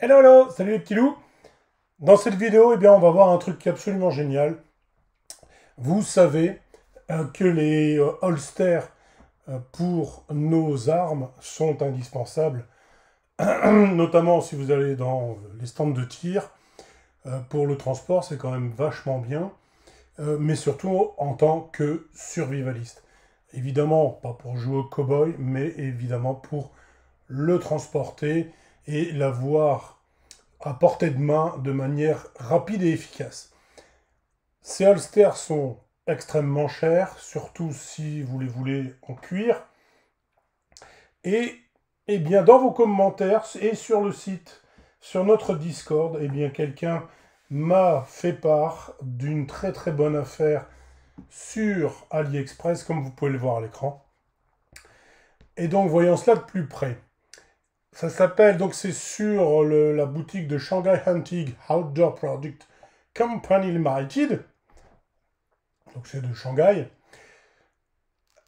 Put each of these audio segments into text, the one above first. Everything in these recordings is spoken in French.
Hello, hello, salut les petits loups. Dans cette vidéo, eh bien, on va voir un truc qui est absolument génial. Vous savez que les holsters pour nos armes sont indispensables, notamment si vous allez dans les stands de tir. Pour le transport, c'est quand même vachement bien, mais surtout en tant que survivaliste. Évidemment, pas pour jouer au cow-boy, mais évidemment pour le transporter et l'avoir à portée de main de manière rapide et efficace. Ces holsters sont extrêmement chers, surtout si vous les voulez en cuir. Et eh bien, dans vos commentaires et sur le site, sur notre Discord, eh bien, quelqu'un m'a fait part d'une très très bonne affaire sur AliExpress, comme vous pouvez le voir à l'écran. Et donc, voyons cela de plus près. Ça s'appelle, donc c'est sur la boutique de Shanghai Hunting Outdoor Product Company Limited. Donc c'est de Shanghai.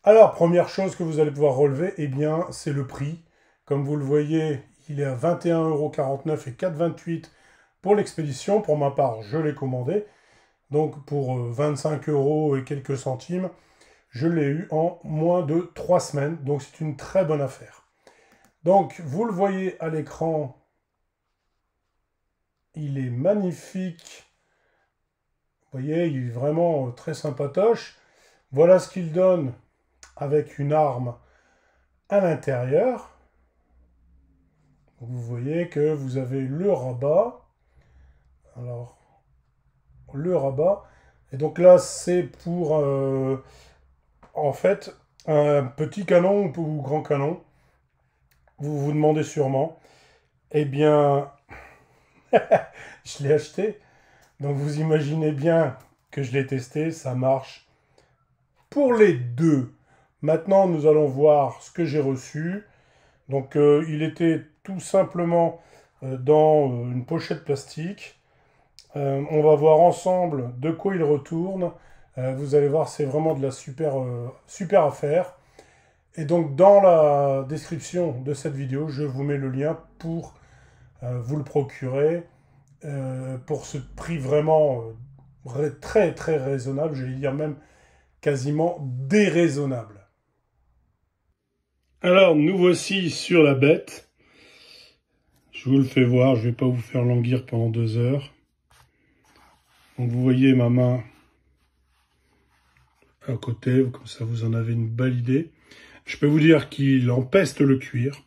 Alors, première chose que vous allez pouvoir relever, eh bien, c'est le prix. Comme vous le voyez, il est à 21,49 € et 4,28 € pour l'expédition. Pour ma part, je l'ai commandé. Donc pour 25 € et quelques centimes, je l'ai eu en moins de 3 semaines. Donc c'est une très bonne affaire. Donc, vous le voyez à l'écran, il est magnifique. Vous voyez, il est vraiment très sympatoche. Voilà ce qu'il donne avec une arme à l'intérieur. Vous voyez que vous avez le rabat. Alors, le rabat. Et donc là, c'est pour, en fait, un petit canon ou grand canon. Vous vous demandez sûrement. Eh bien, je l'ai acheté. Donc vous imaginez bien que je l'ai testé, ça marche pour les deux. Maintenant, nous allons voir ce que j'ai reçu. Donc il était tout simplement dans une pochette plastique. On va voir ensemble de quoi il retourne. Vous allez voir, c'est vraiment de la super affaire. Et donc dans la description de cette vidéo, je vous mets le lien pour vous le procurer. Pour ce prix vraiment très très raisonnable, j'allais dire même quasiment déraisonnable. Alors, nous voici sur la bête. Je vous le fais voir, je ne vais pas vous faire languir pendant 2 heures. Donc vous voyez ma main à côté, comme ça vous en avez une belle idée. Je peux vous dire qu'il empeste le cuir.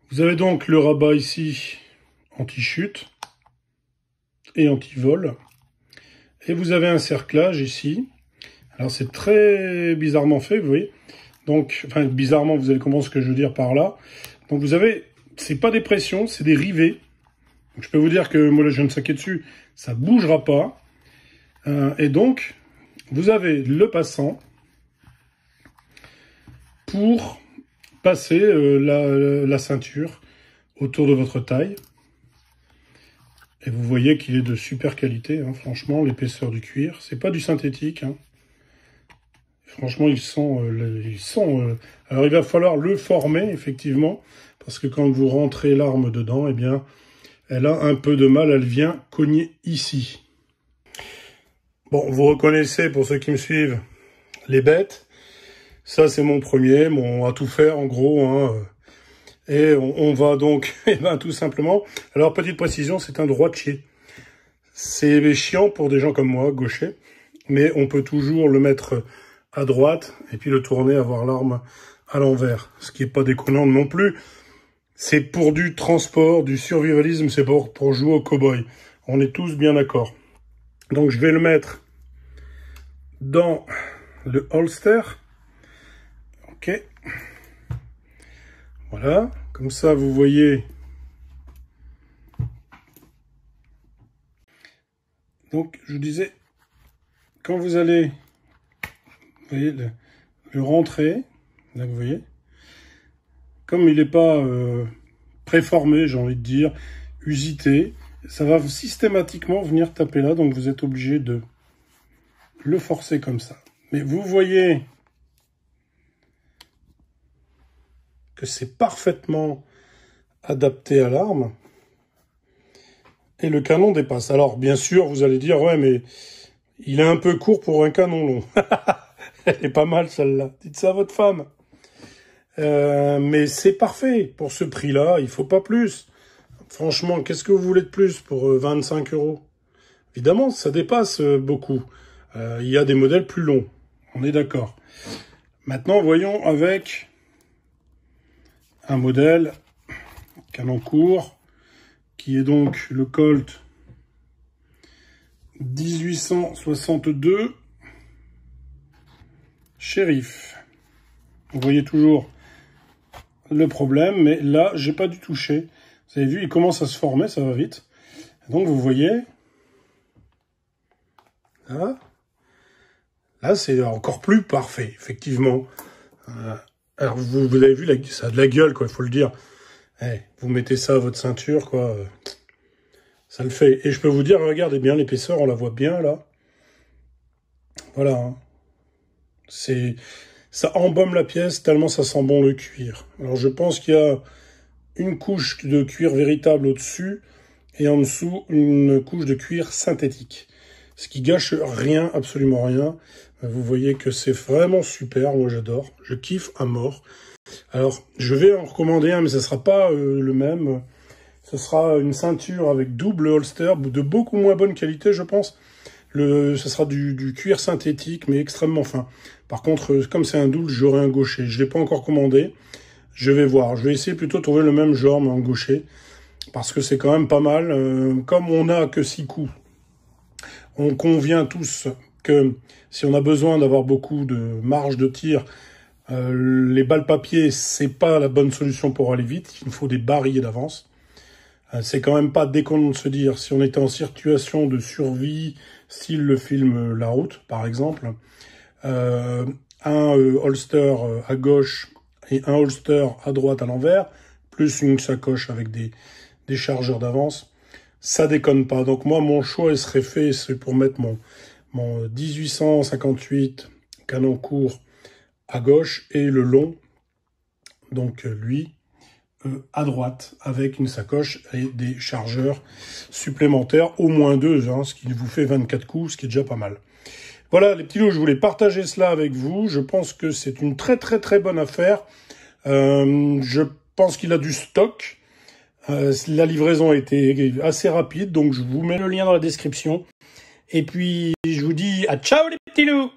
Vous avez donc le rabat ici, anti-chute et anti-vol. Et vous avez un cerclage ici. Alors c'est très bizarrement fait, vous voyez. Donc, enfin bizarrement, vous allez comprendre ce que je veux dire par là. Donc vous avez, c'est pas des pressions, c'est des rivets. Donc, je peux vous dire que moi là, je viens de saquer dessus, ça bougera pas. Et donc, vous avez le passant pour passer la ceinture autour de votre taille. Et vous voyez qu'il est de super qualité, hein, franchement, l'épaisseur du cuir. C'est pas du synthétique, hein. Franchement, alors, il va falloir le former, effectivement, parce que quand vous rentrez l'arme dedans, eh bien, elle a un peu de mal, elle vient cogner ici. Bon, vous reconnaissez, pour ceux qui me suivent, les bêtes. Ça, c'est mon premier, mon à tout faire, en gros, hein. Et on va donc, eh ben, tout simplement... Alors, petite précision, c'est un droitier. C'est chiant pour des gens comme moi, gauchers, mais on peut toujours le mettre à droite, et puis le tourner, avoir l'arme à l'envers. Ce qui n'est pas déconnant non plus. C'est pour du transport, du survivalisme, c'est pour jouer au cow-boy. On est tous bien d'accord. Donc je vais le mettre dans le holster. Ok. Voilà. Comme ça, vous voyez. Donc, je vous disais, quand vous allez, vous voyez, le rentrer, là vous voyez, comme il n'est pas préformé, j'ai envie de dire, usité, ça va systématiquement venir taper là, donc vous êtes obligé de le forcer comme ça. Mais vous voyez que c'est parfaitement adapté à l'arme. Et le canon dépasse. Alors, bien sûr, vous allez dire, ouais, mais il est un peu court pour un canon long. Elle est pas mal, celle-là. Dites ça à votre femme. Mais c'est parfait. Pour ce prix-là, il faut pas plus. Franchement, qu'est-ce que vous voulez de plus pour 25 €? Évidemment, ça dépasse beaucoup. Il y a des modèles plus longs. On est d'accord. Maintenant, voyons avec un modèle canon court, qui est donc le Colt 1862 Sheriff. Vous voyez toujours le problème, mais là, j'ai pas dû toucher. Vous avez vu, il commence à se former, ça va vite. Donc, vous voyez, là c'est encore plus parfait, effectivement. Alors, vous avez vu, ça a de la gueule, quoi, il faut le dire. Vous mettez ça à votre ceinture, quoi. Ça le fait. Et je peux vous dire, regardez bien l'épaisseur, on la voit bien, là. Voilà. Hein. Ça embaume la pièce tellement ça sent bon le cuir. Alors, je pense qu'il y a une couche de cuir véritable au-dessus et en dessous, une couche de cuir synthétique. Ce qui gâche rien, absolument rien. Vous voyez que c'est vraiment super, moi j'adore. Je kiffe à mort. Alors, je vais en recommander un, mais ce ne sera pas le même. Ce sera une ceinture avec double holster, de beaucoup moins bonne qualité, je pense. Ce sera du cuir synthétique, mais extrêmement fin. Par contre, comme c'est un double, j'aurai un gaucher. Je ne l'ai pas encore commandé. Je vais voir. Je vais essayer plutôt de trouver le même genre, mais en gaucher. Parce que c'est quand même pas mal. Comme on n'a que 6 coups, on convient tous que si on a besoin d'avoir beaucoup de marge de tir, les balles papier, c'est pas la bonne solution pour aller vite. Il faut des barilles d'avance. C'est quand même pas déconnant de se dire, si on était en situation de survie, style le film La Route, par exemple, un holster à gauche et un holster à droite à l'envers, plus une sacoche avec des chargeurs d'avance, ça déconne pas. Donc moi, mon choix, il serait fait, c'est pour mettre mon 1858 canon court à gauche et le long, donc lui, à droite, avec une sacoche et des chargeurs supplémentaires, au moins 2, hein, ce qui vous fait 24 coups, ce qui est déjà pas mal. Voilà, les petits loups, je voulais partager cela avec vous. Je pense que c'est une très très très bonne affaire. Je pense qu'il a du stock. La livraison a été assez rapide, donc je vous mets le lien dans la description. Et puis, je vous dis à ciao les petits loups!